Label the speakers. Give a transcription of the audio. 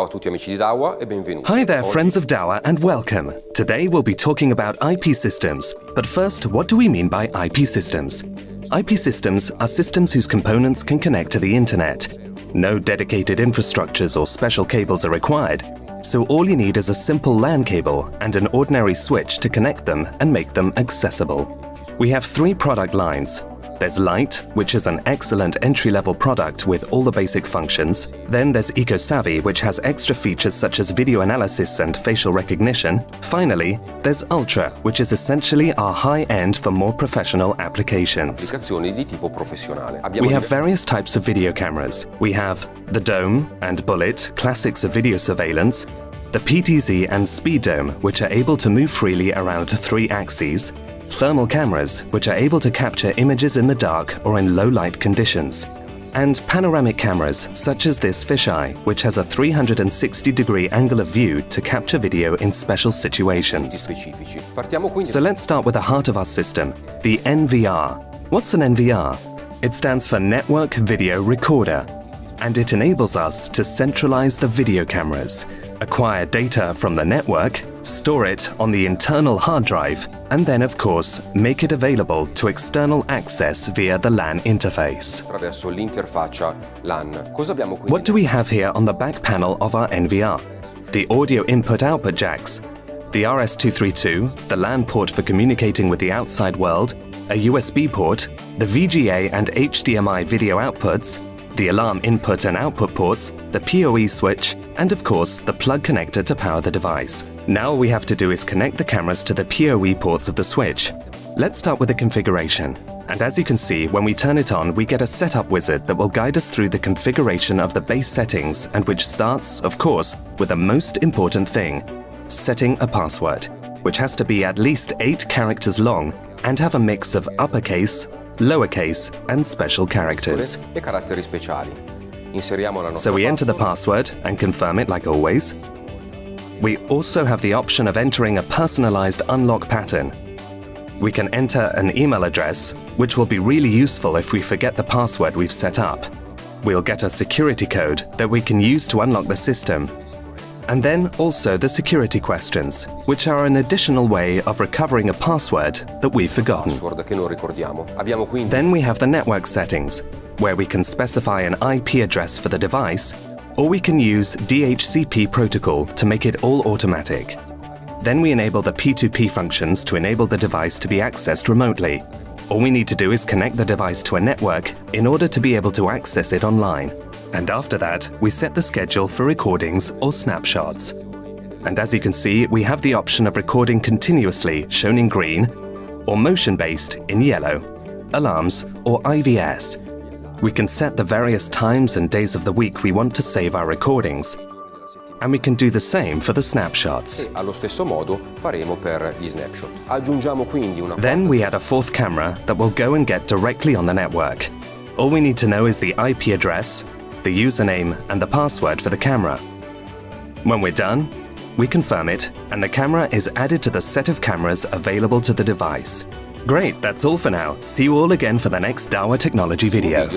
Speaker 1: Ciao a tutti amici di Dahua e benvenuti.
Speaker 2: Hi there, friends of Dahua, and welcome. Today we'll be talking about IP systems. But first, what do we mean by IP systems? IP systems are systems whose components can connect to the internet. No dedicated infrastructures or special cables are required, so all you need is a simple LAN cable and an ordinary switch to connect them and make them accessible. We have three product lines. There's Lite, which is an excellent entry-level product with all the basic functions. Then there's EcoSavvy, which has extra features such as video analysis and facial recognition. Finally, there's Ultra, which is essentially our high-end for more professional applications. We have various types of video cameras. We have the Dome and Bullet, classics of video surveillance, the PTZ and Speed Dome, which are able to move freely around 3 axes, thermal cameras, which are able to capture images in the dark or in low-light conditions, and panoramic cameras, such as this fisheye, which has a 360-degree angle of view to capture video in special situations. So let's start with the heart of our system, the NVR. What's an NVR? It stands for Network Video Recorder, and it enables us to centralize the video cameras, acquire data from the network, store it on the internal hard drive, and then, of course, make it available to external access via the LAN interface. What do we have here on the back panel of our NVR? The audio input-output jacks, the RS-232, the LAN port for communicating with the outside world, a USB port, the VGA and HDMI video outputs, the alarm input and output ports, the PoE switch, and of course the plug connector to power the device. Now all we have to do is connect the cameras to the PoE ports of the switch. Let's start with the configuration. And as you can see, when we turn it on, we get a setup wizard that will guide us through the configuration of the base settings, and which starts, of course, with the most important thing, setting a password, which has to be at least 8 characters long and have a mix of uppercase, lowercase, and special characters. So we enter the password and confirm it like always. We also have the option of entering a personalized unlock pattern. We can enter an email address, which will be really useful if we forget the password we've set up. We'll get a security code that we can use to unlock the system. And then also the security questions, which are an additional way of recovering a password that we've forgotten. Then we have the network settings, where we can specify an IP address for the device, or we can use DHCP protocol to make it all automatic. Then we enable the P2P functions to enable the device to be accessed remotely. All we need to do is connect the device to a network in order to be able to access it online. And after that, we set the schedule for recordings or snapshots. And as you can see, we have the option of recording continuously, shown in green, or motion-based in yellow, alarms, or IVS. We can set the various times and days of the week we want to save our recordings. And we can do the same for the snapshots. Then we add a fourth camera that will go and get directly on the network. All we need to know is the IP address, the username and the password for the camera. When we're done, we confirm it, and the camera is added to the set of cameras available to the device. Great, that's all for now. See you all again for the next Dahua Technology video.